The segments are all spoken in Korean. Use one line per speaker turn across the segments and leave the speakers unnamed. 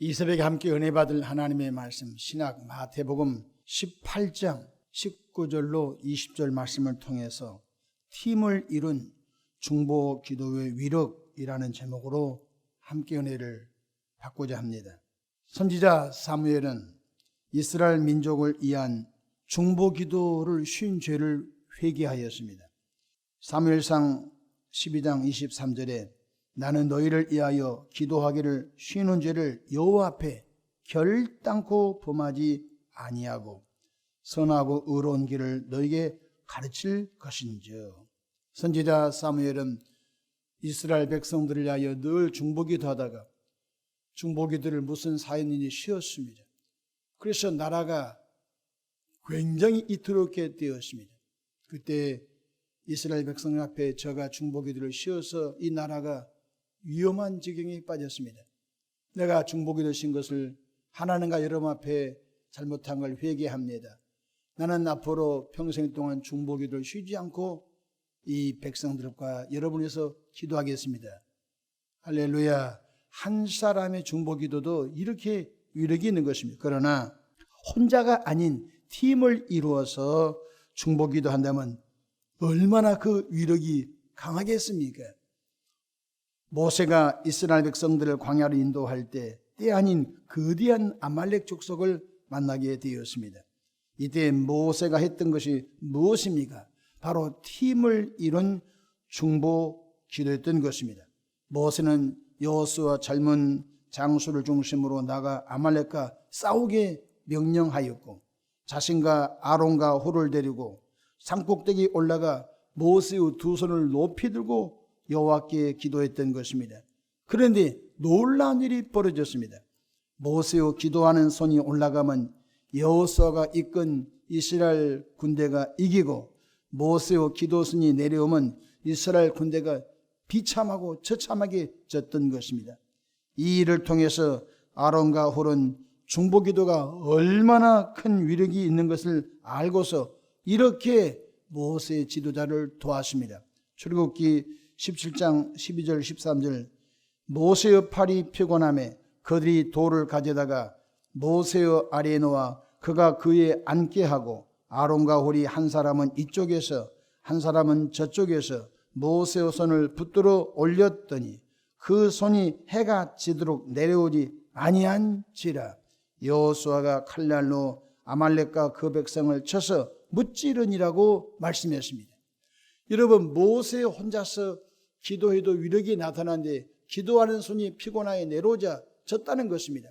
이 새벽에 함께 은혜 받을 하나님의 말씀 신약 마태복음 18장 19절로 20절 말씀을 통해서 팀을 이룬 중보 기도의 위력이라는 제목으로 함께 은혜를 받고자 합니다. 선지자 사무엘은 이스라엘 민족을 위한 중보 기도를 쉰 죄를 회개하였습니다. 사무엘상 12장 23절에 나는 너희를 위하여 기도하기를 쉬는 죄를 여호와 앞에 결단코 범하지 아니하고 선하고 의로운 길을 너희에게 가르칠 것인즉. 선지자 사무엘은 이스라엘 백성들을 위하여 늘 중보기도하다가 중보기도를 무슨 사연인지 쉬었습니다. 그래서 나라가 굉장히 이토롭게 되었습니다. 그때 이스라엘 백성 앞에 저가 중보기도를 쉬어서 이 나라가 위험한 지경에 빠졌습니다. 내가 중보기도 신 것을 하나님과 여러분 앞에 잘못한 걸 회개합니다. 나는 앞으로 평생 동안 중보기도를 쉬지 않고 이 백성들과 여러분에서 기도하겠습니다. 할렐루야. 한 사람의 중보기도도 이렇게 위력이 있는 것입니다. 그러나 혼자가 아닌 팀을 이루어서 중보기도 한다면 얼마나 그 위력이 강하겠습니까? 모세가 이스라엘 백성들을 광야로 인도할 때 아닌 거대한 아말렉 족속을 만나게 되었습니다. 이때 모세가 했던 것이 무엇입니까? 바로 팀을 이룬 중보 기도였던 것입니다. 모세는 여호수아 젊은 장수를 중심으로 나가 아말렉과 싸우게 명령하였고 자신과 아론과 홀을 데리고 산꼭대기 올라가 모세의 두 손을 높이 들고 여호와께 기도했던 것입니다. 그런데 놀라운 일이 벌어졌습니다. 모세의 기도하는 손이 올라가면 여호수아가 이끈 이스라엘 군대가 이기고 모세의 기도선이 내려오면 이스라엘 군대가 비참하고 처참하게 졌던 것입니다. 이 일을 통해서 아론과 홀은 중보기도가 얼마나 큰 위력이 있는 것을 알고서 이렇게 모세의 지도자를 도왔습니다. 출애굽기 17장 12절 13절 모세의 팔이 피곤함에 그들이 돌을 가져다가 모세의 아래에 놓아 그가 그에 앉게 하고 아론과 홀이 한 사람은 이쪽에서 한 사람은 저쪽에서 모세의 손을 붙들어 올렸더니 그 손이 해가 지도록 내려오지 아니한지라. 여호수아가 칼날로 아말렉과 그 백성을 쳐서 무찌르니라고 말씀했습니다. 여러분, 모세 혼자서 기도해도 위력이 나타나는데 기도하는 손이 피곤하게 내려오자 졌다는 것입니다.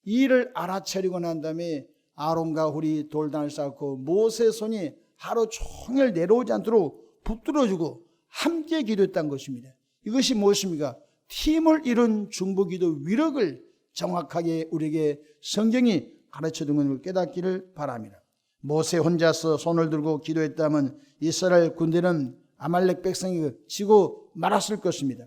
이 일을 알아차리고 난 다음에 아론과 홀이 돌단을 쌓고 모세 손이 하루 종일 내려오지 않도록 붙들어주고 함께 기도했다는 것입니다. 이것이 무엇입니까? 팀을 이룬 중보기도 위력을 정확하게 우리에게 성경이 가르쳐준 것을 깨닫기를 바랍니다. 모세 혼자서 손을 들고 기도했다면 이스라엘 군대는 아말렉 백성이 지고 말았을 것입니다.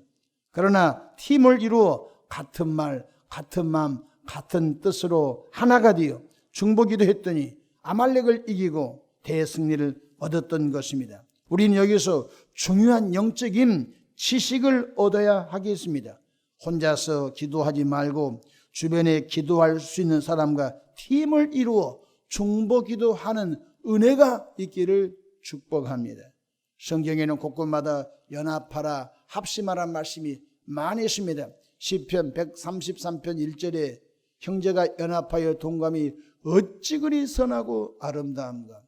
그러나 팀을 이루어 같은 말, 같은 마음, 같은 뜻으로 하나가 되어 중보기도 했더니 아말렉을 이기고 대승리를 얻었던 것입니다. 우리는 여기서 중요한 영적인 지식을 얻어야 하겠습니다. 혼자서 기도하지 말고 주변에 기도할 수 있는 사람과 팀을 이루어 중보기도하는 은혜가 있기를 축복합니다. 성경에는 곳곳마다 연합하라, 합심하라는 말씀이 많이 있습니다. 시편 133편 1절에 형제가 연합하여 동감이 어찌 그리 선하고 아름다운가.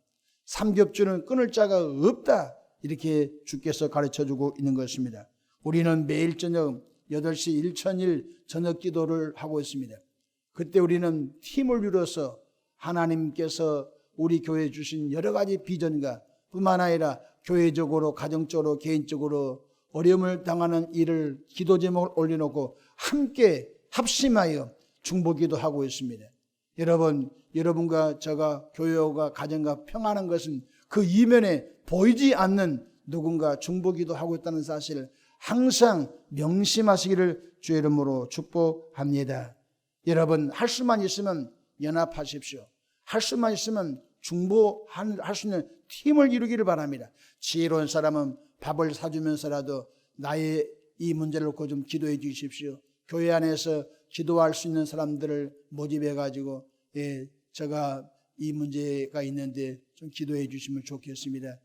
삼겹줄은 끊을 자가 없다. 이렇게 주께서 가르쳐주고 있는 것입니다. 우리는 매일 저녁 8시 1천일 저녁 기도를 하고 있습니다. 그때 우리는 팀을 이뤄서 하나님께서 우리 교회에 주신 여러 가지 비전과 뿐만 아니라 교회적으로, 가정적으로, 개인적으로 어려움을 당하는 일을 기도 제목을 올려놓고 함께 합심하여 중보기도하고 있습니다. 여러분과 저가 교회와 가정과 평안한 것은 그 이면에 보이지 않는 누군가 중보기도하고 있다는 사실을 항상 명심하시기를 주의 이름으로 축복합니다. 여러분, 할 수만 있으면 연합하십시오. 할 수만 있으면 중보할 수 있는 팀을 이루기를 바랍니다. 지혜로운 사람은 밥을 사주면서라도 나의 이 문제를 놓고 좀 기도해 주십시오. 교회 안에서 기도할 수 있는 사람들을 모집해 가지고 제가 이 문제가 있는데 좀 기도해 주시면 좋겠습니다.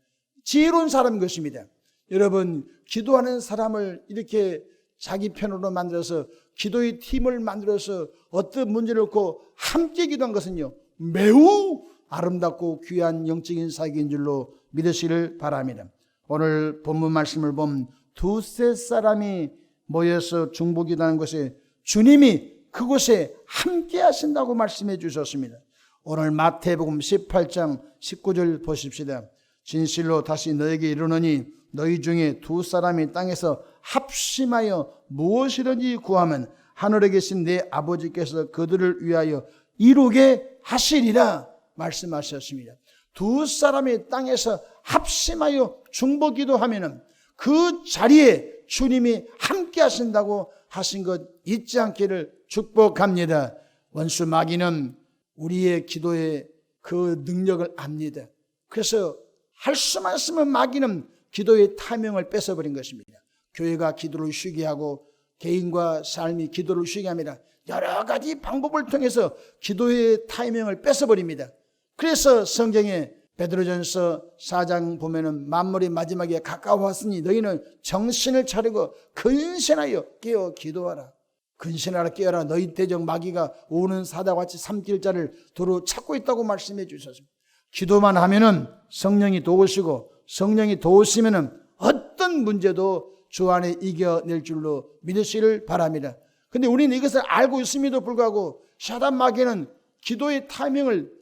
지혜로운 사람인 것입니다. 여러분, 기도하는 사람을 이렇게 자기 편으로 만들어서 기도의 팀을 만들어서 어떤 문제를 놓고 함께 기도한 것은요, 매우 아름답고 귀한 영적인 사역인 줄로 믿으시길 바랍니다. 오늘 본문 말씀을 보면 두세 사람이 모여서 중보기도하는 것에 주님이 그곳에 함께 하신다고 말씀해 주셨습니다. 오늘 마태복음 18장 19절 보십시다. 진실로 다시 너에게 이르노니 너희 중에 두 사람이 땅에서 합심하여 무엇이든지 구하면 하늘에 계신 내 아버지께서 그들을 위하여 이루게 하시리라 말씀하셨습니다. 두 사람이 땅에서 합심하여 중보기도하면은 그 자리에 주님이 함께 하신다고 하신 것 잊지 않기를 축복합니다. 원수 마귀는 우리의 기도의 그 능력을 압니다. 그래서 할 수만 있으면 마귀는 기도의 타이밍을 뺏어버린 것입니다. 교회가 기도를 쉬게 하고 개인과 삶이 기도를 쉬게 합니다. 여러 가지 방법을 통해서 기도의 타이밍을 뺏어버립니다. 그래서 성경에 베드로전서 4장 보면은 만물이 마지막에 가까워왔으니 너희는 정신을 차리고 근신하여 깨어 기도하라. 근신하라 깨어라. 너희 대적 마귀가 오는 사자와 같이 삼킬 자를 도로 찾고 있다고 말씀해 주셨습니다. 기도만 하면은 성령이 도우시고 성령이 도우시면은 어떤 문제도 주 안에 이겨낼 줄로 믿으시길 바랍니다. 근데 우리는 이것을 알고 있음에도 불구하고 사단 마귀는 기도의 타이밍을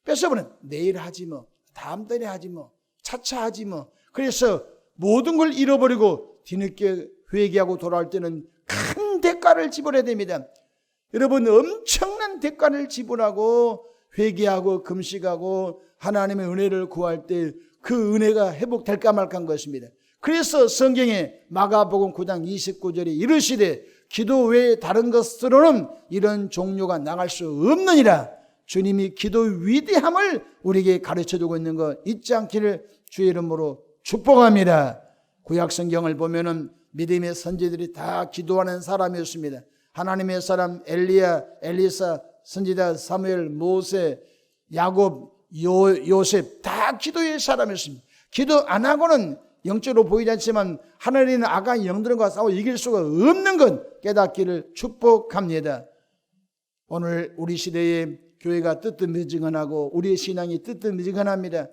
뺏어버린, 내일 하지 뭐, 다음 달에 하지 뭐, 차차 하지 뭐. 그래서 모든 걸 잃어버리고 뒤늦게 회개하고 돌아올 때는 큰 대가를 지불해야 됩니다. 여러분, 엄청난 대가를 지불하고 회개하고 금식하고 하나님의 은혜를 구할 때 그 은혜가 회복될까 말까 한 것입니다. 그래서 성경에 마가복음 9장 29절에 이르시되 기도 외에 다른 것으로는 이런 종류가 나갈 수 없느니라. 주님이 기도의 위대함을 우리에게 가르쳐주고 있는 것 잊지 않기를 주의 이름으로 축복합니다. 구약 성경을 보면은 믿음의 선지들이 다 기도하는 사람이었습니다. 하나님의 사람 엘리야, 엘리사, 선지자 사무엘, 모세, 야곱, 요셉 다 기도의 사람이었습니다. 기도 안 하고는 영적으로 보이지 않지만 하늘에 있는 악한 영들과 싸워 이길 수가 없는 것 깨닫기를 축복합니다. 오늘 우리 시대에 교회가 뜨뜻미지근하고 우리의 신앙이 뜨뜻미지근합니다.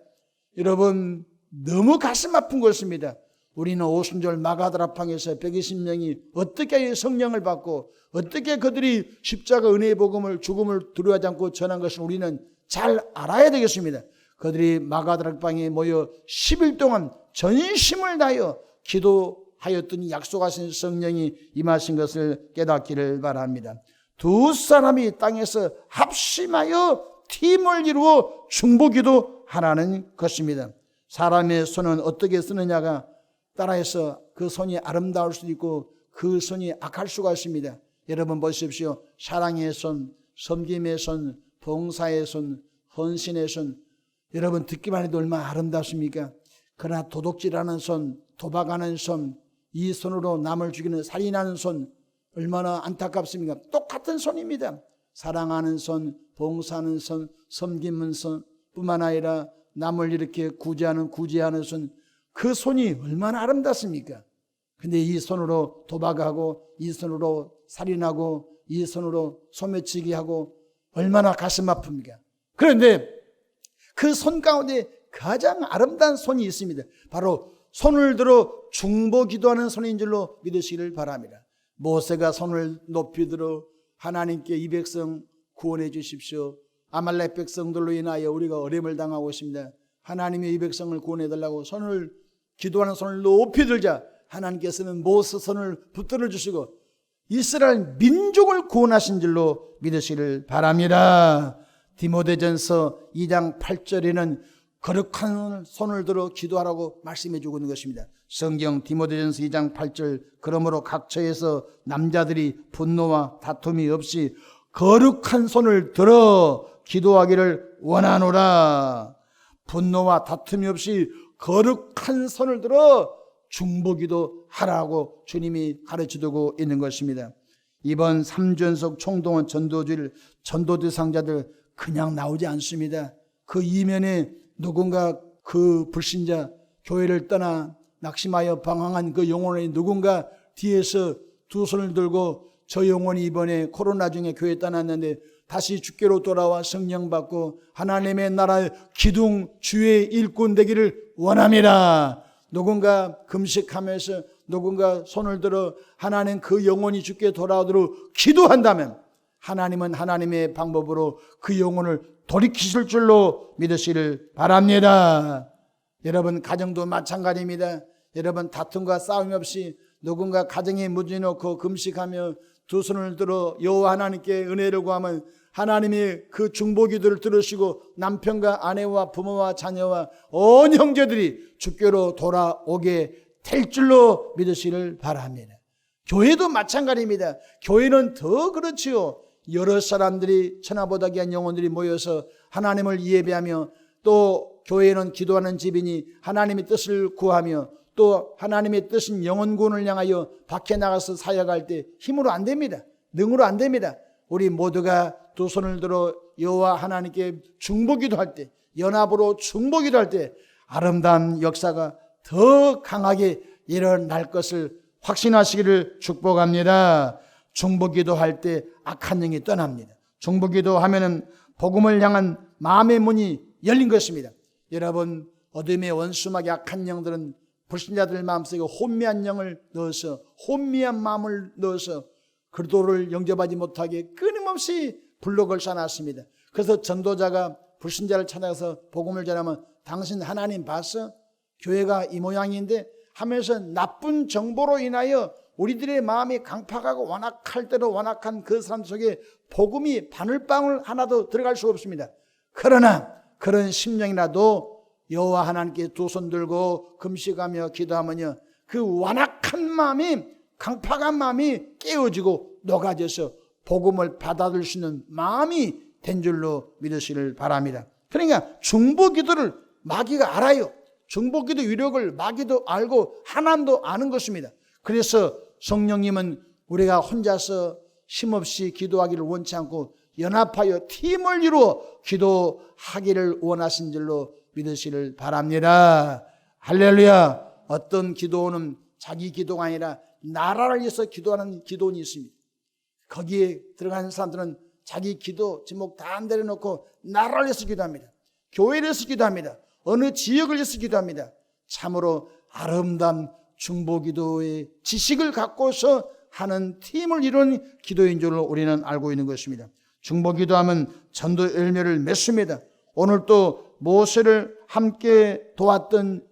여러분, 너무 가슴 아픈 것입니다. 우리는 오순절 마가다락방에서 120명이 어떻게 성령을 받고 어떻게 그들이 십자가 은혜의 복음을 죽음을 두려워하지 않고 전한 것을 우리는 잘 알아야 되겠습니다. 그들이 마가다락방에 모여 10일 동안 전심을 다하여 기도하였더니 약속하신 성령이 임하신 것을 깨닫기를 바랍니다. 두 사람이 땅에서 합심하여 팀을 이루어 중보기도 하라는 것입니다. 사람의 손은 어떻게 쓰느냐가 따라해서 그 손이 아름다울 수도 있고 그 손이 악할 수가 있습니다. 여러분 보십시오. 사랑의 손, 섬김의 손, 봉사의 손, 헌신의 손, 여러분 듣기만 해도 얼마나 아름답습니까? 그러나 도둑질하는 손, 도박하는 손, 이 손으로 남을 죽이는 살인하는 손 얼마나 안타깝습니까? 똑같은 손입니다. 사랑하는 손, 봉사하는 손, 섬기는 손 뿐만 아니라 남을 이렇게 구제하는 손, 그 손이 얼마나 아름답습니까? 근데 이 손으로 도박하고 이 손으로 살인하고 이 손으로 소매치기 하고 얼마나 가슴 아픕니까? 그런데 그 손 가운데 가장 아름다운 손이 있습니다. 바로 손을 들어 중보기도하는 손인 줄로 믿으시기를 바랍니다. 모세가 손을 높이 들어 하나님께 이 백성 구원해 주십시오. 아말렉 백성들로 인하여 우리가 어려움을 당하고 있습니다. 하나님의 이 백성을 구원해 달라고 손을 기도하는 손을 높이 들자 하나님께서는 모세 손을 붙들어 주시고 이스라엘 민족을 구원하신 줄로 믿으시기를 바랍니다. 디모데전서 2장 8절에는 거룩한 손을 들어 기도하라고 말씀해 주고 있는 것입니다. 성경 디모데전서 2장 8절 그러므로 각처에서 남자들이 분노와 다툼이 없이 거룩한 손을 들어 기도하기를 원하노라. 분노와 다툼이 없이 거룩한 손을 들어 중보기도 하라고 주님이 가르쳐주고 있는 것입니다. 이번 3주 연속 총동원 전도주일 전도 대상자들 그냥 나오지 않습니다. 그 이면에 누군가 그 불신자 교회를 떠나 낙심하여 방황한 그 영혼이 누군가 뒤에서 두 손을 들고 저 영혼이 이번에 코로나 중에 교회 떠났는데 다시 주께로 돌아와 성령 받고 하나님의 나라의 기둥 주의 일꾼 되기를 원합니다. 누군가 금식하면서 누군가 손을 들어 하나님 그 영혼이 주께 돌아오도록 기도한다면 하나님은 하나님의 방법으로 그 영혼을 돌이키실 줄로 믿으시길 바랍니다. 여러분 가정도 마찬가지입니다. 여러분 다툼과 싸움 없이 누군가 가정에 무지 놓고 금식하며 두 손을 들어 여호와 하나님께 은혜를 구하면 하나님이 그 중보기도를 들으시고 남편과 아내와 부모와 자녀와 온 형제들이 주께로 돌아오게 될 줄로 믿으시길 바랍니다. 교회도 마찬가지입니다. 교회는 더 그렇지요. 여러 사람들이 천하보다 귀한 영혼들이 모여서 하나님을 예배하며 또 교회는 기도하는 집이니 하나님의 뜻을 구하며 또 하나님의 뜻인 영혼구원을 향하여 밖에 나가서 사역할 때 힘으로 안 됩니다. 능으로 안 됩니다. 우리 모두가 두 손을 들어 여호와 하나님께 중보기도할 때, 연합으로 중보기도할 때 아름다운 역사가 더 강하게 일어날 것을 확신하시기를 축복합니다. 중보기도할 때 악한 영이 떠납니다. 중보기도하면은 복음을 향한 마음의 문이 열린 것입니다. 여러분 어둠의 원수막이 악한 영들은 불신자들 마음속에 혼미한 영을 넣어서 혼미한 마음을 넣어서 그리스도를 영접하지 못하게 끊임없이 블록을 쌓아놨습니다. 그래서 전도자가 불신자를 찾아가서 복음을 전하면 당신 하나님 봤어? 교회가 이 모양인데 하면서 나쁜 정보로 인하여 우리들의 마음이 강팍하고 완악할 대로 완악한 그 사람 속에 복음이 바늘방울 하나도 들어갈 수 없습니다. 그러나 그런 심령이라도 여호와 하나님께 두 손 들고 금식하며 기도하면요 그 완악한 마음이 강팍한 마음이 깨어지고 녹아져서 복음을 받아들일 수 있는 마음이 된 줄로 믿으시길 바랍니다. 그러니까 중보기도를 마귀가 알아요. 중보기도 위력을 마귀도 알고 하나님도 아는 것입니다. 그래서 성령님은 우리가 혼자서 힘없이 기도하기를 원치 않고 연합하여 팀을 이루어 기도하기를 원하신 줄로 믿으시길 바랍니다. 할렐루야. 어떤 기도는 자기 기도가 아니라 나라를 위해서 기도하는 기도원이 있습니다. 거기에 들어가는 사람들은 자기 기도 제목 다 내려놓고 나라를 위해서 기도합니다. 교회를 위해서 기도합니다. 어느 지역을 위해서 기도합니다. 참으로 아름다운 중보기도의 지식을 갖고서 하는 팀을 이룬 기도인 줄로 우리는 알고 있는 것입니다. 중보기도하면 전도 열매를 맺습니다. 오늘 또 모세를 함께 도왔던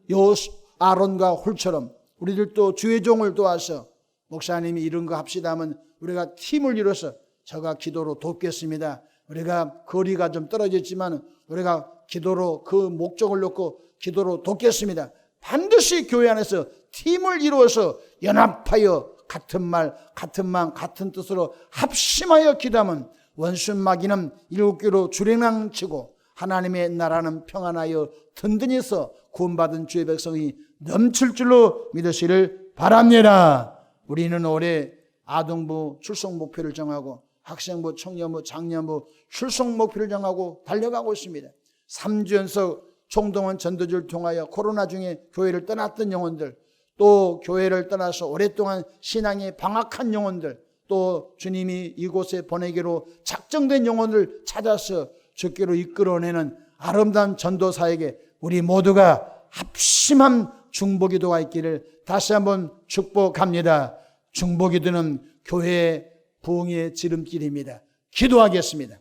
아론과 홀처럼 우리들도 주의 종을 도와서 목사님이 이런 거 합시다 하면 우리가 팀을 이뤄서 저가 기도로 돕겠습니다. 우리가 거리가 좀 떨어졌지만 우리가 기도로 그 목적을 놓고 기도로 돕겠습니다. 반드시 교회 안에서 팀을 이루어서 연합하여 같은 말, 같은 마음, 같은 뜻으로 합심하여 기도하면 원수 마귀는 일곱개로 주랭랑치고 하나님의 나라는 평안하여 든든해서 구원받은 주의 백성이 넘칠 줄로 믿으시를 바랍니다. 우리는 올해 아동부 출석 목표를 정하고 학생부, 청년부, 장년부 출석 목표를 정하고 달려가고 있습니다. 3주 연속 총동원 전도주를 통하여 코로나 중에 교회를 떠났던 영혼들, 또 교회를 떠나서 오랫동안 신앙에 방학한 영혼들, 또 주님이 이곳에 보내기로 작정된 영혼을 찾아서 주께로 이끌어내는 아름다운 전도사에게 우리 모두가 합심한 중보기도가 있기를 다시 한번 축복합니다. 중보기도는 교회의 부흥의 지름길입니다. 기도하겠습니다.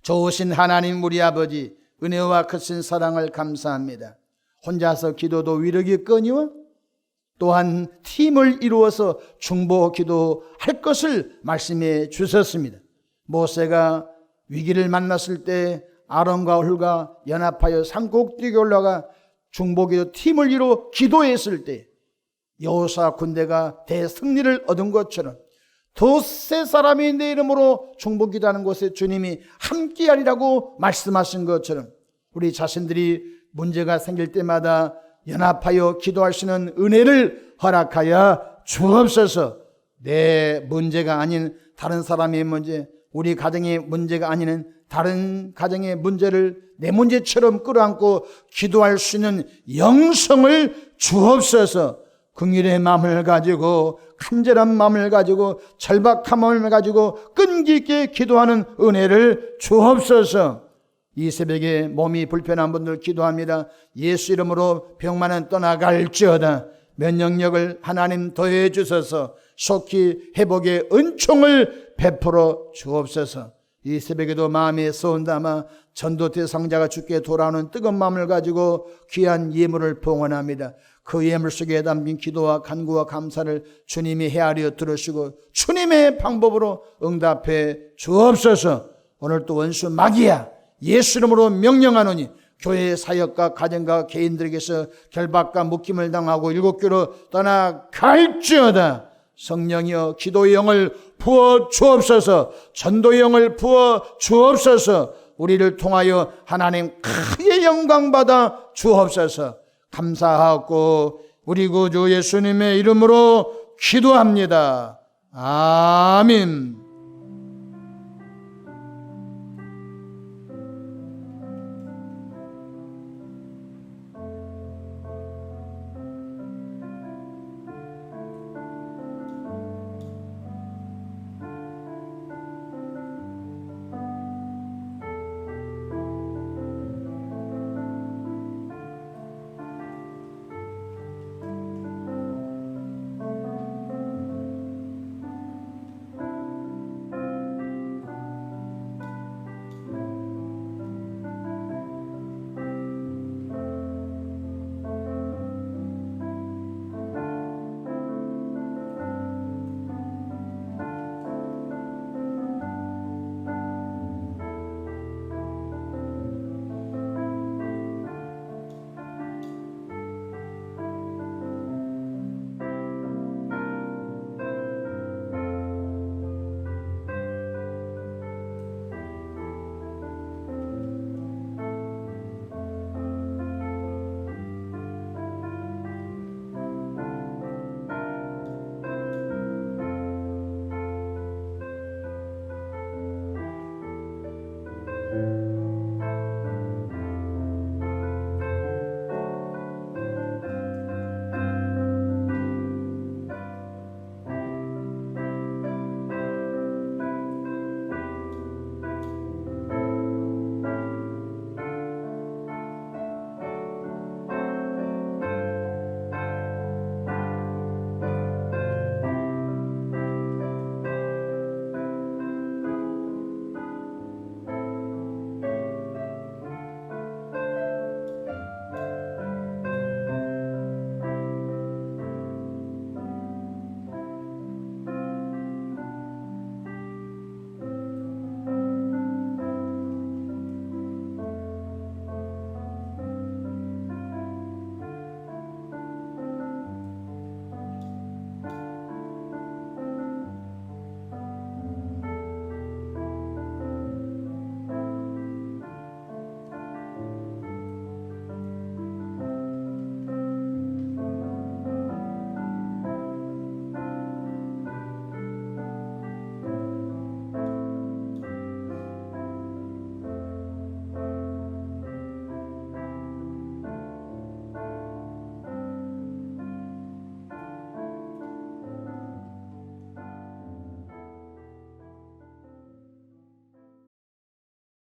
좋으신 하나님 우리 아버지, 은혜와 크신 사랑을 감사합니다. 혼자서 기도도 위력이 끊이워 또한 팀을 이루어서 중보기도할 것을 말씀해 주셨습니다. 모세가 위기를 만났을 때 아론과 홀과 연합하여 산꼭대기에 올라가 중보기도 팀을 이루어 기도했을 때 여호사 군대가 대승리를 얻은 것처럼 덧세 사람이 내 이름으로 중보기도하는 곳에 주님이 함께하리라고 말씀하신 것처럼 우리 자신들이 문제가 생길 때마다 연합하여 기도할 수 있는 은혜를 허락하여 주옵소서. 내 문제가 아닌 다른 사람의 문제, 우리 가정의 문제가 아닌 다른 가정의 문제를 내 문제처럼 끌어안고 기도할 수 있는 영성을 주옵소서. 긍휼의 마음을 가지고, 간절한 마음을 가지고, 절박한 마음을 가지고 끈기 있게 기도하는 은혜를 주옵소서. 이 새벽에 몸이 불편한 분들 기도합니다. 예수 이름으로 병만은 떠나갈지어다. 면역력을 하나님 더해 주셔서 속히 회복의 은총을 베풀어 주옵소서. 이 새벽에도 마음에 소원 담아 전도 대상자가 주께 돌아오는 뜨거운 마음을 가지고 귀한 예물을 봉헌합니다. 그 예물 속에 담긴 기도와 간구와 감사를 주님이 헤아려 들으시고 주님의 방법으로 응답해 주옵소서. 오늘 또 원수 마귀야, 예수 이름으로 명령하노니 교회 사역과 가정과 개인들에게서 결박과 묶임을 당하고 일곱교로 떠나갈지어다. 성령이여 기도의 영을 부어 주옵소서. 전도의 영을 부어 주옵소서. 우리를 통하여 하나님 크게 영광받아 주옵소서. 감사하고 우리 구주 예수님의 이름으로 기도합니다. 아멘.